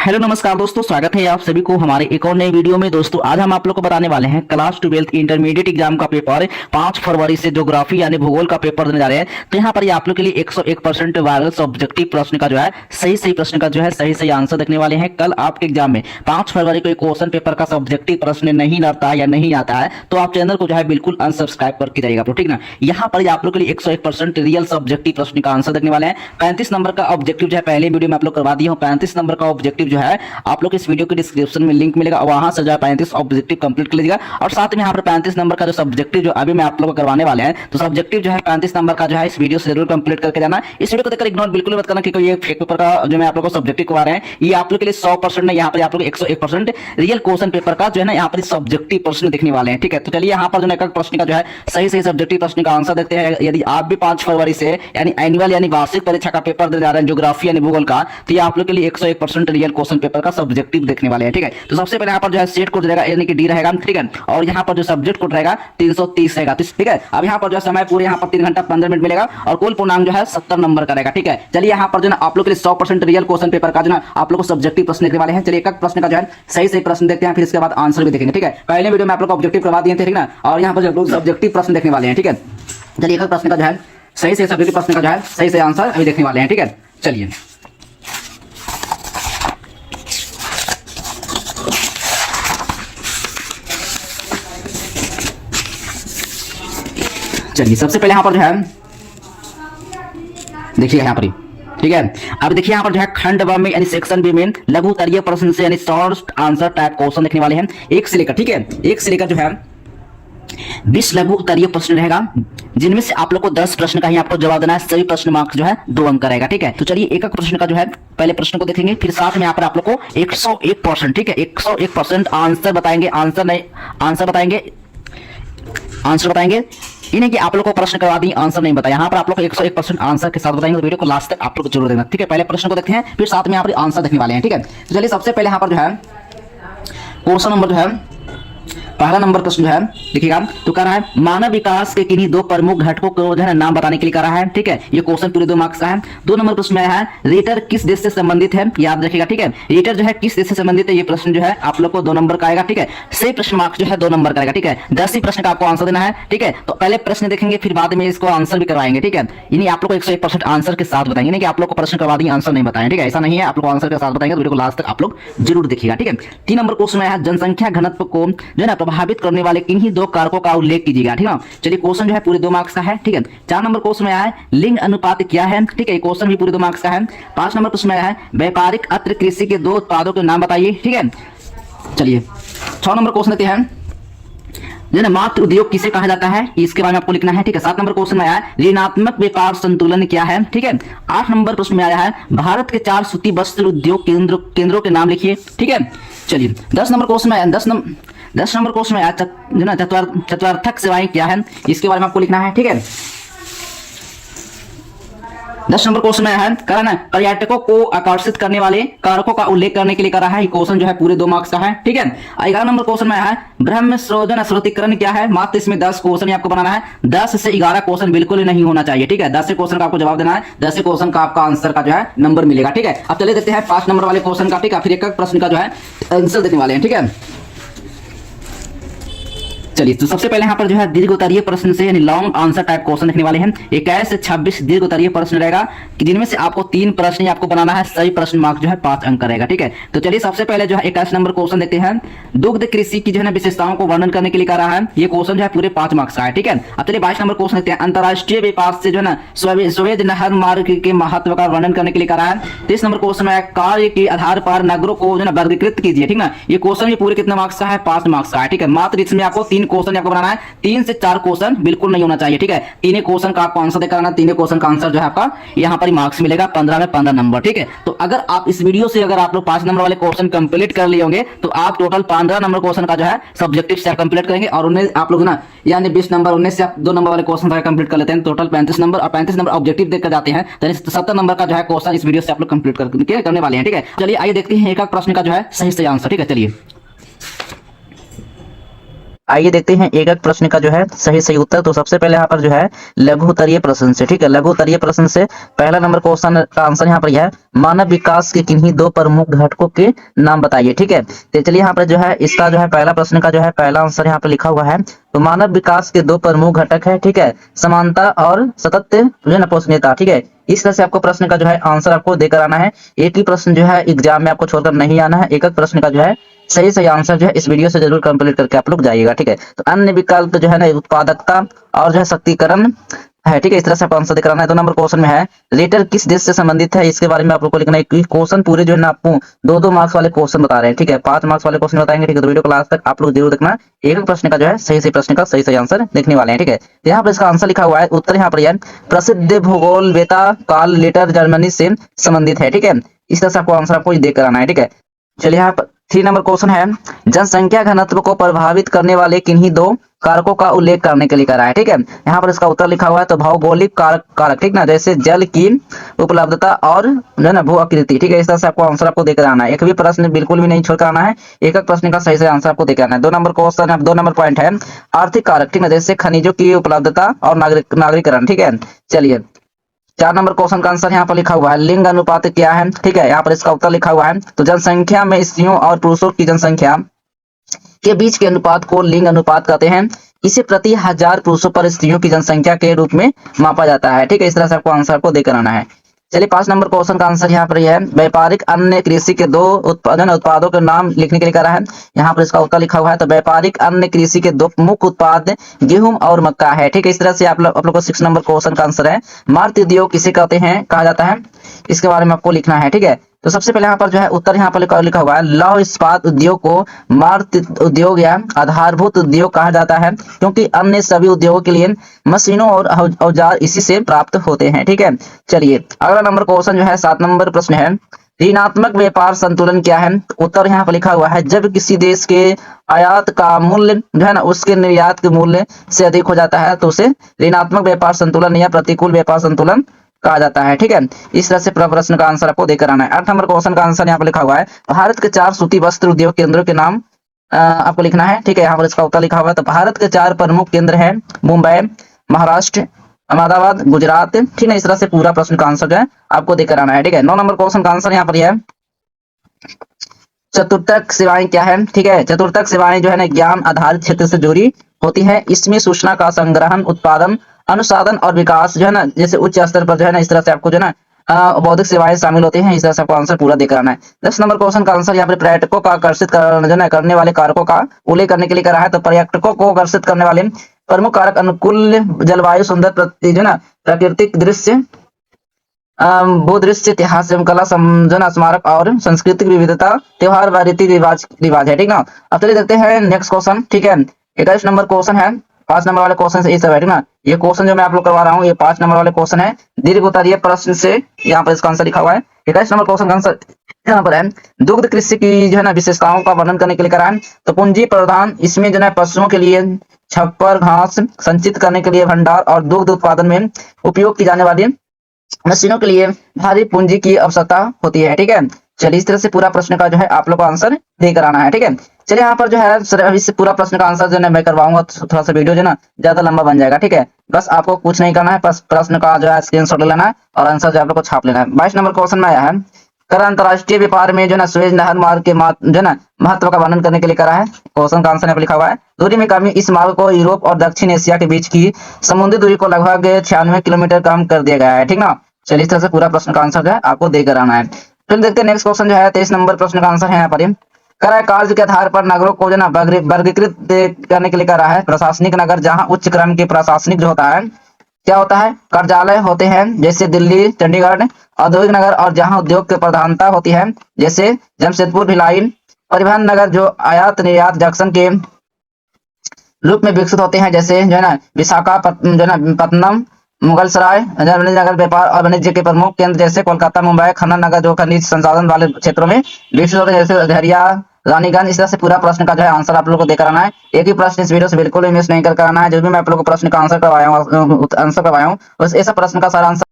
Hello नमस्कार दोस्तों, स्वागत है आप सभी को हमारे एक और नए वीडियो में। दोस्तों आज हम आप लोग को बताने वाले हैं क्लास 12 इंटरमीडिएट एग्जाम का पेपर 5 फरवरी से ज्योग्राफी यानी भूगोल का पेपर देने जा रहे हैं। तो यहाँ पर ये आप लोग के लिए 101% वायरल सब्जेक्टिव प्रश्न का जो है सही प्रश्न का जो है सही आंसर देखने वाले हैं। कल आपके एग्जाम में 5 फरवरी को क्वेश्चन पेपर का सब्जेक्टिव प्रश्न नहीं आता है या नहीं आता है तो आप चैनल को जो है बिल्कुल अनसब्सक्राइब करके जाइएगा, तो ठीक ना। यहाँ पर आप लोग के लिए 101% रियल सब्जेक्टिव प्रश्न का आंसर देखने वाले हैं। 35 नंबर का ऑब्जेक्टिव जो है पहले वीडियो में आप लोग करवा दिया हूँ। 35 नंबर का ऑब्जेक्टिव जो है आप लोग इस वीडियो के डिस्क्रिप्शन में लिंक मिलेगा, वहां से जो है 35 ऑब्जेक्टिव कंप्लीट कर लीजिएगा। और साथ में यहाँ पर 35 नंबर का जो सब्जेक्टिव जो अभी मैं आप लोग को करवाने वाले हैं, तो सब्जेक्टिव जो है 35 नंबर का जो है इस वीडियो से जरूर कंप्लीट करके जाना। इस वीडियो को देखकर इग्नोर बिल्कुल मत करना क्योंकि ये फेक पेपर का जो मैं आप लोग को सब्जेक्टिव करवा रहे हैं ये आप लोग के लिए 100% नहीं, यहाँ पर आप लोग 101% रियल क्वेश्चन पेपर का जो है ना यहाँ पर सब्जेक्टिव प्रश्न देखने वाले हैं, ठीक है। तो चलिए यहाँ पर जो है प्रश्न का जो है सही सब्जेक्टिव प्रश्न का आंसर देखते हैं। यदि आप भी 5 फरवरी से यानी एनुअल यानी वार्षिक परीक्षा का पेपर देने जा रहे हैं ज्योग्राफी यानी भूगोल का, तो ये आप लोग के लिए 101% रियल क्वेश्चन पेपर का सब्जेक्टिव देखने वाले हैं, ठीक है। तो सबसे पहले यहाँ पर जो है सेट कोड रहेगा यानी कि डी रहेगा, ठीक है। और यहाँ पर जो सब्जेक्ट कोड रहेगा 330 रहेगा, ठीक है। अब यहाँ पर जो समय पूरे यहाँ पर 3 घंटा 15 मिनट मिलेगा और कुल पूर्णांक जो है 70 नंबर का रहेगा, ठीक है। चलिए यहाँ पर जो है आप लोग के लिए 100% रियल क्वेश्चन पेपर का जो है आप लोग को सब्जेक्टिव प्रश्न देखने वाले हैं। चलिए एक प्रश्न का जो है सही प्रश्न देखते हैं, फिर इसके बाद आंसर भी देखेंगे, ठीक है। पहले वीडियो में आप लोग ऑब्जेक्टिव करवा दिए थे, ठीक ना। और यहाँ पर जो सब्जेक्टिव प्रश्न देखने वाले हैं, ठीक है। चलिए एक प्रश्न का जो है सही सब्जेक्टिव प्रश्न का जो है सही आंसर अभी देखने वाले हैं, ठीक है। चलिए सबसे पहले यहां पर जो है देखिए यहाँ पर, ठीक है। अब देखिए यहाँ पर जो है खंड व में यानी सेक्शन बी में लघु उत्तरीय प्रश्न से यानी शॉर्ट आंसर टाइप क्वेश्चन देखने वाले हैं 1 से लेकर, ठीक है। 1 से लेकर जो है 20 लघु उत्तरीय प्रश्न रहेगा जिनमें से आप लोग को 10 प्रश्न का ही आपको जवाब देना है। सभी प्रश्न मार्क्स जो है 2 अंक का रहेगा, ठीक है। तो चलिए एक प्रश्न का जो है पहले प्रश्न को देखेंगे, फिर साथ में यहाँ पर आप लोग को 101%, ठीक है, 101% आंसर बताएंगे। आंसर बताएंगे इन्हें कि आप लोग को प्रश्न करवा दी आंसर नहीं बताया। यहाँ पर आप लोग को 101% आंसर के साथ बताएंगे, तो वीडियो को लास्ट तक आप लोग जरूर देखना, ठीक है। पहले प्रश्न को देखते हैं फिर साथ में यहाँ पर आंसर देखने वाले हैं, ठीक है। तो चलिए सबसे पहले यहाँ पर जो है क्वेश्चन नंबर जो है पहला नंबर प्रश्न जो है देखिएगा, तो कह रहा है मानव विकास के किन्हीं 2 प्रमुख घटकों को जो है नाम बताने के लिए कह रहा है, ठीक है। ये क्वेश्चन पूरे 2 मार्क्स का है। 2 नंबर प्रश्न में है रीटर किस देश से संबंधित है, याद रखिएगा, ठीक है। रीटर जो है किस देश से संबंधित है, ये प्रश्न जो है आप लोग को 2 नंबर का आएगा, ठीक है। सही प्रश्न मार्क्स जो है 2 नंबर का आएगा, ठीक है। 10 ही प्रश्न का आपको आंसर देना है, ठीक है। तो पहले प्रश्न देखेंगे फिर बाद में इसको आंसर भी करवाएंगे, ठीक है। यानी आप लोग को 101% आंसर के साथ बताएंगे, नहीं कि आप लोग को प्रश्न करवा दिए आंसर नहीं बताएं, ठीक है। ऐसा नहीं है, आप लोग आंसर के साथ बताएंगे, तो वीडियो को लास्ट तक आप लोग जरूर देखिएगा, ठीक है। 3 नंबर क्वेश्चन में है जनसंख्या घनत्व को जो है ना प्रभावित करने वाले किन्हीं 2 कारकों का उल्लेख कीजिएगा, ठीक है। चलिए क्वेश्चन जो है पूरे 2 मार्क्स का है, ठीक है। 4 नंबर क्वेश्चन में आया है लिंग अनुपात क्या है, ठीक है। क्वेश्चन भी पूरे 2 मार्क्स का है। 5 नंबर प्रश्न में आया है व्यापारिक अत्र कृषि के 2 उत्पादों के नाम बताइए, ठीक है। चलिए 6 नंबर क्वेश्चन देते हैं जो ना मात्र उद्योग किसे कहा जाता है, इसके बारे में आपको लिखना है, ठीक है। 7 नंबर क्वेश्चन में आया है ऋणात्मक व्यापार संतुलन क्या है, ठीक है। 8 नंबर प्रश्न में आया है भारत के 4 सूती वस्त्र उद्योग केंद्रों के नाम लिखिए, ठीक है। चलिए 10 नंबर क्वेश्चन में आया 10 नंबर क्वेश्चन में आया जो ना चतुर्थक सेवाएं क्या है, इसके बारे में आपको लिखना है, ठीक है। 10 नंबर क्वेश्चन में है करा ना पर्यटकों को आकर्षित करने वाले कारकों का उल्लेख करने के लिए करा है। क्वेश्चन जो है पूरे 2 मार्क्स का है, ठीक है। 11 नंबर क्वेश्चन में है ब्रह्म सृजन स्रोतीकरण क्या है, मात्र इसमें 10 क्वेश्चन आपको बनाना है। 10 से 11 क्वेश्चन बिल्कुल नहीं होना चाहिए, ठीक है। 10 से क्वेश्चन का आपको जवाब देना है, 10 से क्वेश्चन का आपका आंसर का जो है नंबर मिलेगा, ठीक है। अब चले देखते हैं 5 नंबर वाले क्वेश्चन का, ठीक है। फिर एक प्रश्न का जो है आंसर देने वाले हैं, ठीक है। चलिए तो सबसे पहले यहाँ पर जो है दीर्घ उत्तरीय प्रश्न से यानी लॉन्ग आंसर टाइप क्वेश्चन लिखने वाले हैं। 21 से 26 दीर्घ उत्तरीय प्रश्न रहेगा कि जिनमें से आपको 3 प्रश्न आपको बनाना है। सही प्रश्न मार्क्स जो है 5 अंक का रहेगा, ठीक है। तो चलिए सबसे पहले जो है 21 नंबर क्वेश्चन देखते हैं दुग्ध कृषि की जो है ना विशेषताओं को वर्णन करने के लिए कह रहा है। ये क्वेश्चन जो है पूरे 5 मार्क्स का है, ठीक है। अब चलिए 22 नंबर क्वेश्चन देखते हैं अंतरराष्ट्रीय व्यापार से जो है ना सुएज नहर मार्ग के महत्व का वर्णन करने के लिए कह रहा है। 23 नंबर क्वेश्चन में कार्य के आधार पर नगरों को जो है वर्गीकृत कीजिए, ठीक ना। ये क्वेश्चन भी पूरे कितने मार्क्स का है, 5 मार्क्स का है, ठीक है। मात्र इसमें आपको 3 क्वेश्चन आपको बनाना है, 3 से 4 क्वेश्चन बिल्कुल नहीं होना चाहिए, ठीक है। 3 क्वेश्चन का आपको आंसर देकर आना, 3 क्वेश्चन का आंसर जो है आपका यहाँ पर मार्क्स मिलेगा 15 में 15 नंबर, ठीक है। तो अगर आप इस वीडियो से अगर आप लोग 5 नंबर वाले क्वेश्चन कंप्लीट कर लिए होंगे तो आप टोटल 15 नंबर क्वेश्चन का जो है सब्जेक्टिव से कंप्लीट करेंगे और उन्हें आप लोग ना यानी 20 नंबर 19 से आप 2 नंबर वाले क्वेश्चन कंप्लीट कर लेते हैं, टोटल 35 नंबर और 35 नंबर ऑब्जेक्टिव देकर जाते हैं, तो 70 नंबर का जो है क्वेश्चन इस वीडियो से आप लोग कंप्लीट करने वाले हैं, ठीक है। चलिए आइए देखते हैं एक प्रश्न का जो है सही आंसर, ठीक है। चलिए आइए देखते हैं एक एक प्रश्न का जो है सही सही उत्तर। तो सबसे पहले यहाँ पर जो है लघु उत्तरीय प्रश्न से, ठीक है, लघु उत्तरीय प्रश्न से पहला नंबर क्वेश्चन का आंसर यहाँ पर यह है, मानव विकास के किन्हीं दो प्रमुख घटकों के नाम बताइए, ठीक है। तो चलिए यहाँ पर जो है इसका जो है पहला प्रश्न का जो है पहला आंसर यहाँ पर लिखा हुआ है। तो मानव विकास के दो प्रमुख घटक है, ठीक है, समानता और सतत जो है ना पोषणीयता, ठीक है। इस तरह से आपको प्रश्न का जो है आंसर आपको देकर आना है। एक ही प्रश्न जो है एग्जाम में आपको छोड़कर नहीं आना है, एक एक प्रश्न का जो है सही सही आंसर जो है इस वीडियो से जरूर कंप्लीट करके आप लोग जाइएगा, ठीक है। तो अन्य विकल्प जो है ना उत्पादकता और जो है शक्तिकरण है, ठीक है। इस तरह से आपको आंसर देकर आना है। 2 नंबर क्वेश्चन में है लेटर किस देश से संबंधित है, इसके बारे में आप लोग को लिखना है। क्वेश्चन पूरे जो है ना आपको 2-2 मार्क्स वाले क्वेश्चन बता रहे हैं, ठीक है, 5 मार्क्स वाले क्वेश्चन बताएंगे, ठीक है। तो वीडियो को लास्ट तक आप लोग जरूर देखना, एक एक प्रश्न का जो है सही सही प्रश्न का सही सही आंसर देखने वाले हैं, ठीक है। तो यहाँ पर इसका आंसर लिखा हुआ है, उत्तर यहाँ पर यह प्रसिद्ध भूगोलवेता कार्ल लेटर जर्मनी से संबंधित है, ठीक है। इस तरह से आपको आंसर आपको देकर आना है, ठीक है। चलिए यहाँ पर 3 नंबर क्वेश्चन है, जनसंख्या घनत्व को प्रभावित करने वाले किन्हीं दो कारकों का उल्लेख करने के लिए करा है, ठीक है। यहाँ पर इसका उत्तर लिखा हुआ है, तो भौगोलिक कारक, ठीक ना, जैसे जल की उपलब्धता और जो है ना भू आकृति, ठीक है। इस तरह से आपको आंसर आपको देकर आना है, एक भी प्रश्न बिल्कुल भी नहीं छोड़कर आना है, एक एक प्रश्न का सही से आंसर आपको देकर आना है। 2 नंबर क्वेश्चन है, 2 नंबर पॉइंट है आर्थिक कारक, ठीक है, जैसे खनिजों की उपलब्धता और नागरिकरण, ठीक है। चलिए 4 नंबर क्वेश्चन का आंसर यहाँ पर लिखा हुआ है, लिंग अनुपात क्या है, ठीक है। यहाँ पर इसका उत्तर लिखा हुआ है, तो जनसंख्या में स्त्रियों और पुरुषों की जनसंख्या के बीच के अनुपात को लिंग अनुपात कहते हैं। इसे प्रति 1000 पुरुषों पर स्त्रियों की जनसंख्या के रूप में मापा जाता है, ठीक है। इस तरह से आपको आंसर को देकर आना है। चलिए 5 नंबर क्वेश्चन का आंसर यहाँ पर यह है, व्यापारिक अन्य कृषि के दो उत्पादों के नाम लिखने के लिए कह रहा है। यहाँ पर इसका उत्तर लिखा हुआ है, तो व्यापारिक अन्य कृषि के दो मुख्य उत्पाद गेहूं और मक्का है, ठीक है। इस तरह से आप लोग को 6 नंबर क्वेश्चन का आंसर है, मार्त उद्योग किसे कहते हैं, कहा जाता है, इसके बारे में आपको लिखना है, ठीक है। तो सबसे पहले यहाँ पर जो है उत्तर यहाँ पर लिखा हुआ है, लौह इस्पात उद्योग को मार्त उद्योग या आधारभूत उद्योग कहा जाता है, क्योंकि अन्य सभी उद्योगों के लिए मशीनों और औजार इसी से प्राप्त होते हैं, ठीक है। चलिए अगला नंबर क्वेश्चन जो है 7 नंबर प्रश्न है, ऋणात्मक व्यापार संतुलन क्या है। उत्तर यहाँ पर लिखा हुआ है, जब किसी देश के आयात का मूल्य जो है ना उसके निर्यात के मूल्य से अधिक हो जाता है तो उसे ऋणात्मक व्यापार संतुलन या प्रतिकूल व्यापार संतुलन कहा जाता है, ठीक है। इस तरह से प्रश्न का आंसर आपको देकर आना है। 8 नंबर क्वेश्चन का आंसर यहाँ पर लिखा हुआ है, भारत के 4 सूती वस्त्र उद्योग केंद्रों के नाम आपको लिखना है, ठीक है। यहाँ पर इसका उत्तर लिखा हुआ है, तो भारत के 4 प्रमुख केंद्र हैं, मुंबई, महाराष्ट्र, अहमदाबाद, गुजरात, ठीक है। इस तरह से पूरा प्रश्न का आंसर जो है आपको देकर आना है, ठीक है। 9 नंबर क्वेश्चन का आंसर यहाँ पर यह है, चतुर्थक सेवाएं क्या है, ठीक है। चतुर्थक सेवाएं जो है ना ज्ञान आधारित क्षेत्र से जुड़ी होती है, इसमें सूचना का संग्रहण, उत्पादन, अनुसाधन और विकास जो है ना जैसे उच्च स्तर पर जो है ना इस तरह से आपको जो है ना बौद्धिक सेवाएं शामिल होती हैं। इस तरह से आपको आंसर पूरा देकर आना है। 10 नंबर क्वेश्चन का आंसर यहाँ पर पर्यटकों का आकर्षित करने वाले कारकों का उल्लेख करने के लिए करा है, तो पर्यटकों को आकर्षित करने वाले प्रमुख कारक अनुकूल जलवायु, सुंदर जो है ना प्राकृतिक दृश्य, भूदृश्य, इतिहास एवं कला, समझना, स्मारक और सांस्कृतिक विविधता, त्योहार व रीति रिवाज है, ठीक ना। अब चलिए देखते हैं नेक्स्ट क्वेश्चन, ठीक है। 21 नंबर क्वेश्चन है, 5 नंबर वाले क्वेश्चन से ये सब है, ठीक ना। ये क्वेश्चन जो मैं आप लोग करवा रहा हूँ ये 5 नंबर वाले क्वेश्चन है, दीर्घ उत्तरीय प्रश्न से यहाँ पर इसका आंसर लिखा हुआ है। 21 नंबर क्वेश्चन का आंसर यहाँ पर है, दुग्ध कृषि की जो है ना विशेषताओं का वर्णन करने के लिए करा है, तो पूंजी प्रधान, इसमें जो है पशुओं के लिए छप्पर, घास संचित करने के लिए भंडार और दुग्ध उत्पादन में उपयोग की जाने वाली मशीनों के लिए भारी पूंजी की आवश्यकता होती है, ठीक है। चलिए इस तरह से पूरा प्रश्न का जो है आप लोग को आंसर देकर आना है, ठीक है। चलिए यहाँ पर जो है इस पूरा प्रश्न का आंसर जो है मैं करवाऊंगा, तो थोड़ा सा वीडियो जो है ना ज्यादा लंबा बन जाएगा, ठीक है। बस आपको कुछ नहीं करना है, बस प्रश्न का जो है स्क्रीनशॉट ले लेना है और आंसर जो आप लोग को छाप लेना है। 22 नंबर क्वेश्चन में आया है, कर अंतरराष्ट्रीय व्यापार में जो है सुएज नहर मार्ग के जो है ना महत्व का वर्णन करने के लिए करा है। क्वेश्चन का आंसर यहाँ पर लिखा हुआ है, दूरी में कमी, इस मार्ग को यूरोप और दक्षिण एशिया के बीच की समुद्री दूरी को लगभग 96 किलोमीटर कम कर दिया गया है, ठीक ना। चलिए इस तरह से पूरा प्रश्न का आंसर जो है आपको देकर आना है। फिर देखते हैं नेक्स्ट क्वेश्चन जो है 23 नंबर प्रश्न का आंसर है यहाँ पर, करा कार्य के आधार पर नगरों को जो ना वर्गीकृत करने के लिए करा है। प्रशासनिक नगर, जहाँ उच्च क्रम के प्रशासनिक जो होता है क्या होता है कार्यालय होते हैं, जैसे दिल्ली, चंडीगढ़। औद्योगिक नगर, और जहाँ उद्योग की प्रधानता होती है, जैसे जमशेदपुर, भिलाई। परिवहन नगर, जो आयात निर्यात जंक्शन के रूप में विकसित होते हैं, जैसे जो है ना विशाखापट्टनम, जो है ना पत्तनम, मुगल सराय। नगर, व्यापार और वाणिज्य के प्रमुख केंद्र, जैसे कोलकाता, मुंबई। खनन नगर, जो खनिज संसाधन वाले क्षेत्रों में विकसित होते हैं, जैसे झरिया, रानीगंज। इस तरह से पूरा प्रश्न का जो है आंसर आप लोगों को देकर आना है। एक ही प्रश्न इस वीडियो से बिल्कुल भी मिस नहीं कर आना है। जो भी मैं आप लोगों को प्रश्न का आंसर करवाया हूँ, ऐसा प्रश्न का सारा आंसर